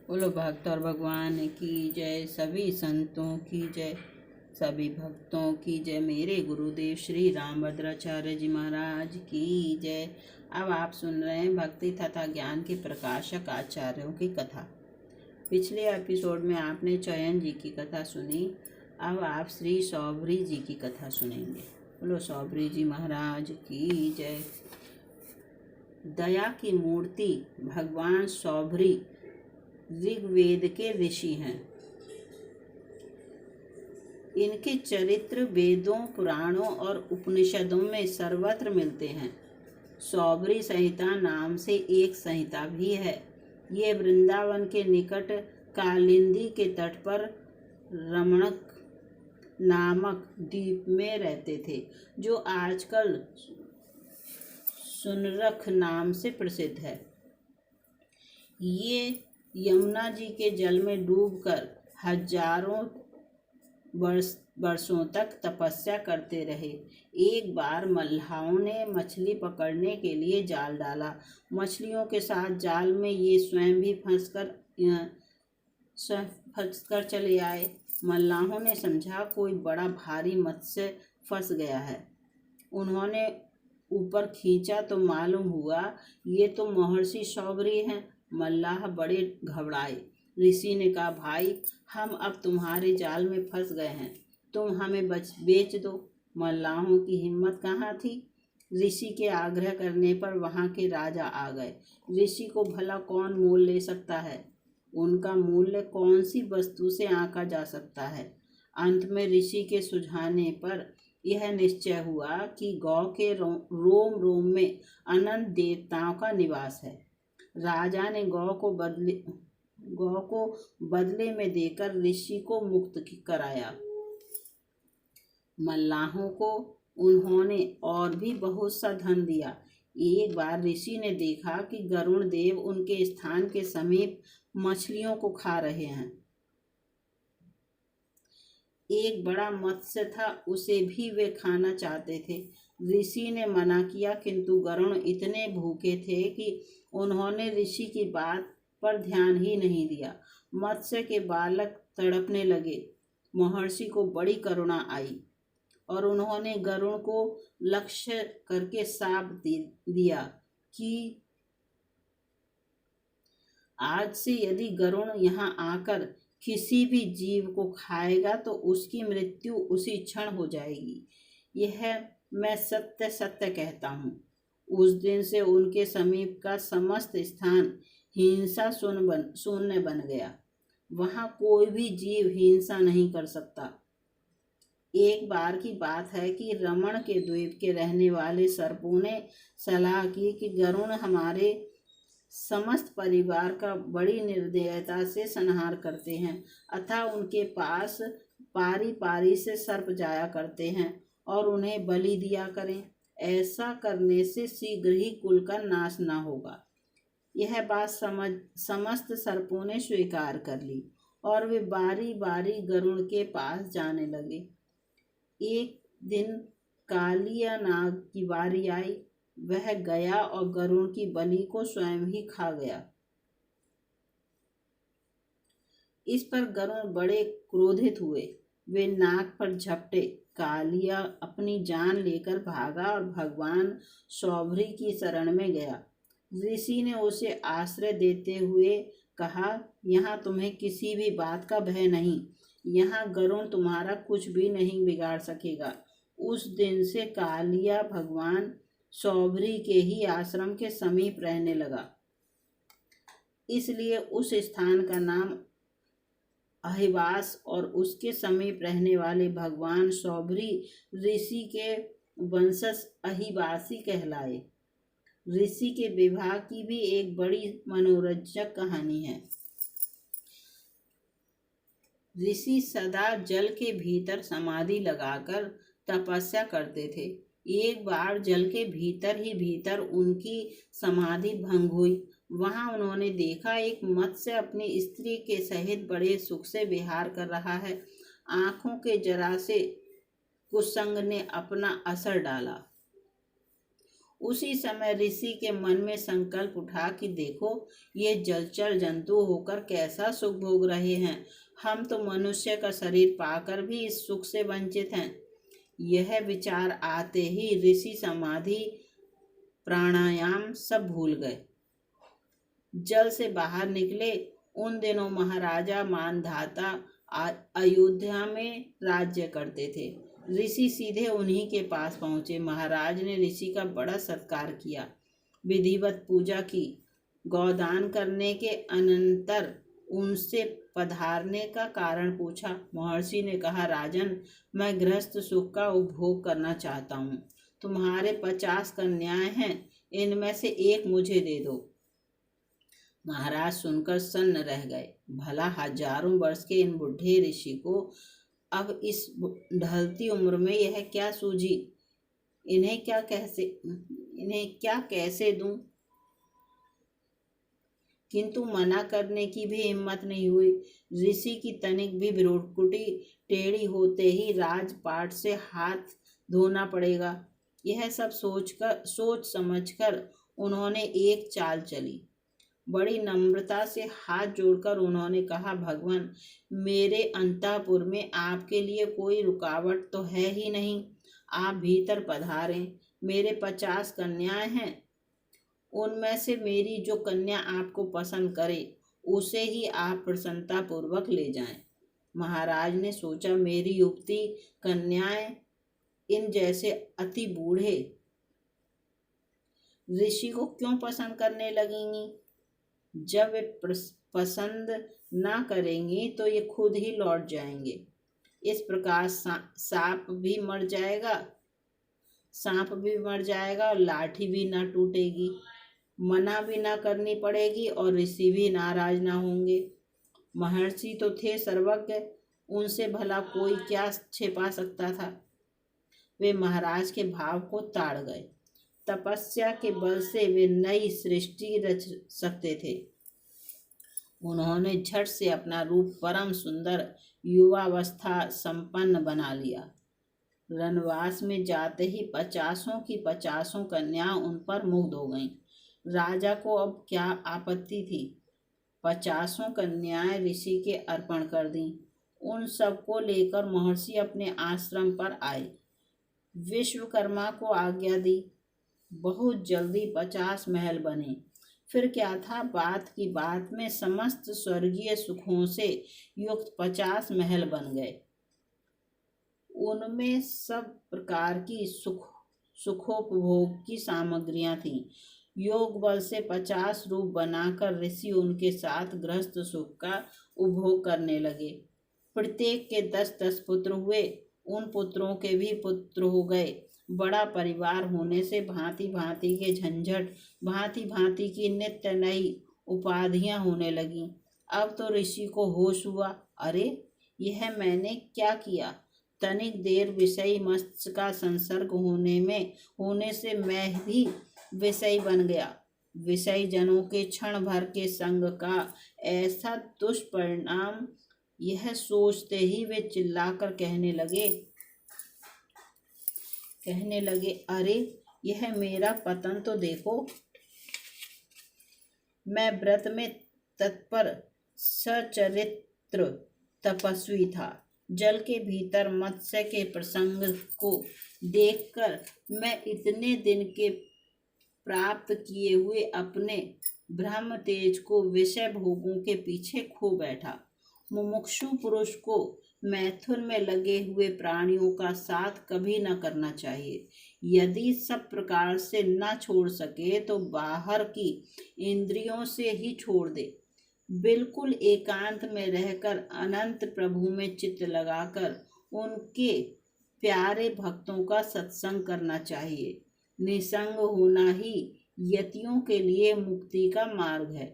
बोलो भक्त और भगवान की जय, सभी संतों की जय, सभी भक्तों की जय। मेरे गुरुदेव श्री रामभद्राचार्य जी महाराज की जय। अब आप सुन रहे हैं भक्ति तथा ज्ञान के प्रकाशक आचार्यों की कथा। पिछले एपिसोड में आपने चयन जी की कथा सुनी, अब आप श्री सौभरी जी की कथा सुनेंगे। बोलो सौभरी जी महाराज की जय। दया की मूर्ति भगवान सौभरी ऋग्वेद के ऋषि हैं। इनके चरित्र वेदों, पुराणों और उपनिषदों में सर्वत्र मिलते हैं। सौभरी संहिता नाम से एक संहिता भी है। ये वृंदावन के निकट कालिंदी के तट पर रमणक नामक द्वीप में रहते थे, जो आजकल सुनरख नाम से प्रसिद्ध है। ये यमुना जी के जल में डूबकर हजारों वर्षों तक तपस्या करते रहे। एक बार मल्लाहों ने मछली पकड़ने के लिए जाल डाला। मछलियों के साथ जाल में ये स्वयं भी फंसकर चले आए। मल्लाहों ने समझा कोई बड़ा भारी मत्स्य फंस गया है। उन्होंने ऊपर खींचा तो मालूम हुआ ये तो महर्षि सौभरी हैं। मल्लाह बड़े घबराए। ऋषि ने कहा, भाई हम अब तुम्हारे जाल में फंस गए हैं, तुम हमें बेच दो। मल्लाहों की हिम्मत कहाँ थी। ऋषि के आग्रह करने पर वहाँ के राजा आ गए। ऋषि को भला कौन मोल ले सकता है। उनका मूल्य कौन सी वस्तु से आंका जा सकता है। अंत में ऋषि के सुझाने पर यह निश्चय हुआ कि गौ के रोम रोम में अनंत देवताओं का निवास है। राजा ने गौ को बदले में देकर ऋषि को मुक्त कराया। मल्लाहों को उन्होंने और भी बहुत सा धन दिया। एक बार ऋषि ने देखा कि गरुण देव उनके स्थान के समीप मछलियों को खा रहे हैं। एक बड़ा मत्स्य था, उसे भी वे खाना चाहते थे। ऋषि ने मना किया, किंतु गरुण इतने भूखे थे कि उन्होंने ऋषि की बात पर ध्यान ही नहीं दिया। मत्स्य के बालक तड़पने लगे। महर्षि को बड़ी करुणा आई और उन्होंने गरुण को लक्ष्य करके शाप दिया कि आज से यदि गरुण यहाँ आकर किसी भी जीव को खाएगा तो उसकी मृत्यु उसी क्षण हो जाएगी। यह मैं सत्य सत्य कहता हूँ। उस दिन से उनके समीप का समस्त स्थान हिंसा शून्य बन गया। वहाँ कोई भी जीव हिंसा नहीं कर सकता। एक बार की बात है कि रमण के द्वीप के रहने वाले सर्पों ने सलाह की कि गरुण हमारे समस्त परिवार का बड़ी निर्दयता से संहार करते हैं, अतः उनके पास पारी पारी से सर्प जाया करते हैं और उन्हें बलि दिया करें। ऐसा करने से शीघ्र ही कुल का नाश न होगा। यह बात समस्त सर्पों ने स्वीकार कर ली और वे बारी बारी गरुण के पास जाने लगे। एक दिन कालिया नाग की बारी आई। वह गया और गरुण की बलि को स्वयं ही खा गया। इस पर गरुण बड़े क्रोधित हुए। वे नाग पर झपटे। कालिया अपनी जान लेकर भागा और भगवान सौभरी की शरण में गया। ऋषि ने उसे आश्रय देते हुए कहा, यहाँ तुम्हें किसी भी बात का भय नहीं। यहाँ गरुण तुम्हारा कुछ भी नहीं बिगाड़ सकेगा। उस दिन से कालिया भगवान सौभरी के ही आश्रम के समीप रहने लगा। इसलिए उस स्थान का नाम अहिवास और उसके समीप रहने वाले भगवान सौभरी ऋषि के वंशज अहिवासी कहलाए। ऋषि के विवाह की भी एक बड़ी मनोरंजक कहानी है। ऋषि सदा जल के भीतर समाधि लगाकर तपस्या करते थे। एक बार जल के भीतर ही भीतर उनकी समाधि भंग हुई। वहां उन्होंने देखा एक मत्स्य अपनी स्त्री के सहित बड़े सुख से विहार कर रहा है। आंखों के जरा से कुसंग ने अपना असर डाला। उसी समय ऋषि के मन में संकल्प उठा कि देखो, ये जलचर जंतु होकर कैसा सुख भोग रहे हैं, हम तो मनुष्य का शरीर पाकर भी इस सुख से वंचित हैं। यह विचार आते ही ऋषि समाधि प्राणायाम सब भूल गए, जल से बाहर निकले। उन दिनों महाराजा मानधाता अयोध्या में राज्य करते थे। ऋषि सीधे उन्हीं के पास पहुंचे। महाराज ने ऋषि का बड़ा सत्कार किया, विधिवत पूजा की। गौदान करने के अनंतर उनसे पधारने का कारण पूछा। महर्षि ने कहा, राजन, मैं गृहस्थ सुख का उपभोग करना चाहता हूँ। तुम्हारे 50 कन्याएं हैं, इनमें से एक मुझे दे दो। महाराज सुनकर सन्न रह गए। भला हजारों वर्ष के इन बुढ़े ऋषि को अब इस ढलती उम्र में यह क्या सूझी? इन्हें क्या कैसे दूं? किंतु मना करने की भी हिम्मत नहीं हुई। ऋषि की तनिक भी भ्रुकुटी टेढ़ी होते ही राजपाट से हाथ धोना पड़ेगा। यह सब सोच समझकर उन्होंने एक चाल चली। बड़ी नम्रता से हाथ जोड़कर उन्होंने कहा, भगवान, मेरे अंतःपुर में आपके लिए कोई रुकावट तो है ही नहीं। आप भीतर पधारें। मेरे 50 कन्याएं हैं, उनमें से मेरी जो कन्या आपको पसंद करे उसे ही आप प्रसन्नता पूर्वक ले जाएं। महाराज ने सोचा, मेरी युवती कन्याएं इन जैसे अति बूढ़े ऋषि को क्यों पसंद करने लगेंगी? जब वे पसंद ना करेंगी तो ये खुद ही लौट जाएंगे। इस प्रकार सांप भी मर जाएगा और लाठी भी ना टूटेगी। मना भी ना करनी पड़ेगी और ऋषि भी नाराज ना होंगे। महर्षि तो थे सर्वज्ञ, उनसे भला कोई क्या छिपा सकता था। वे महाराज के भाव को ताड़ गए। तपस्या के बल से वे नई सृष्टि रच सकते थे। उन्होंने झट से अपना रूप परम सुंदर युवावस्था संपन्न बना लिया। रनवास में जाते ही 50 की 50 कन्या उन पर मुग्ध हो गईं। राजा को अब क्या आपत्ति थी? 50 कन्याएं ऋषि के अर्पण कर दी। उन सबको लेकर महर्षि अपने आश्रम पर आए। विश्वकर्मा को आज्ञा दी। बहुत जल्दी 50 महल बने। फिर क्या था, बात की बात में समस्त स्वर्गीय सुखों से युक्त 50 महल बन गए। उनमें सब प्रकार की सुखोपभोग की सामग्रियां थीं। योग बल से 50 रूप बनाकर ऋषि उनके साथ गृहस्थ सुख का उपभोग करने लगे। प्रत्येक के 10-10 पुत्र हुए। उन पुत्रों के भी पुत्र हो गए। बड़ा परिवार होने से भांति भांति के झंझट, भांति भांति की नित्य नई उपाधियां होने लगीं। अब तो ऋषि को होश हुआ, अरे यह मैंने क्या किया? तनिक देर विषयी मत्स्य का संसर्ग होने से मैं भी विषयी बन गया। विषयी जनों के क्षण भर के संग का ऐसा दुष्परिणाम, यह सोचते ही वे चिल्लाकर कहने लगे, अरे यह मेरा पतन तो देखो। मैं व्रत में तत्पर सचरित्र तपस्वी था। जल के भीतर मत्स्य के प्रसंग को देखकर मैं इतने दिन के प्राप्त किए हुए अपने ब्रह्म तेज को विषय भोगों के पीछे खो बैठा। मुमुक्षु पुरुष को मैथुन में लगे हुए प्राणियों का साथ कभी न करना चाहिए। यदि सब प्रकार से न छोड़ सके तो बाहर की इंद्रियों से ही छोड़ दे। बिल्कुल एकांत में रहकर अनंत प्रभु में चित्त लगाकर उनके प्यारे भक्तों का सत्संग करना चाहिए। निसंग होना ही यतियों के लिए मुक्ति का मार्ग है।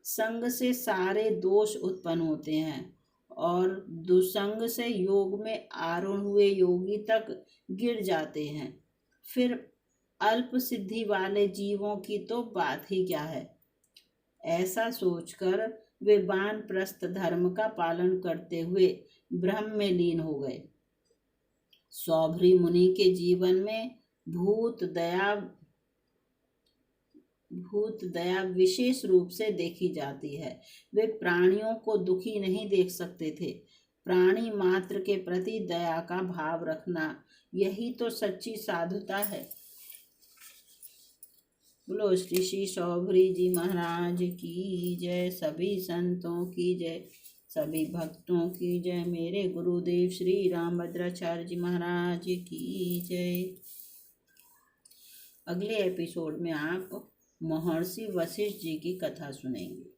संग से सारे दोष उत्पन्न होते हैं और दुसंग से योग में आरूढ़ हुए योगी तक गिर जाते हैं। फिर अल्प सिद्धि वाले जीवों की तो बात ही क्या है। ऐसा सोचकर वे वानप्रस्थ धर्म का पालन करते हुए ब्रह्म में लीन हो गए। सौभरी मुनि के जीवन में भूत दया भूत दया विशेष रूप से देखी जाती है। वे प्राणियों को दुखी नहीं देख सकते थे। प्राणी मात्र के प्रति दया का भाव रखना, यही तो सच्ची साधुता है। बोलो श्री श्री सौभरी जी महाराज की जय, सभी संतों की जय, सभी भक्तों की जय, मेरे गुरुदेव श्री रामभद्राचार्य जी महाराज की जय। अगले एपिसोड में आप महर्षि वशिष्ठ जी की कथा सुनेंगे।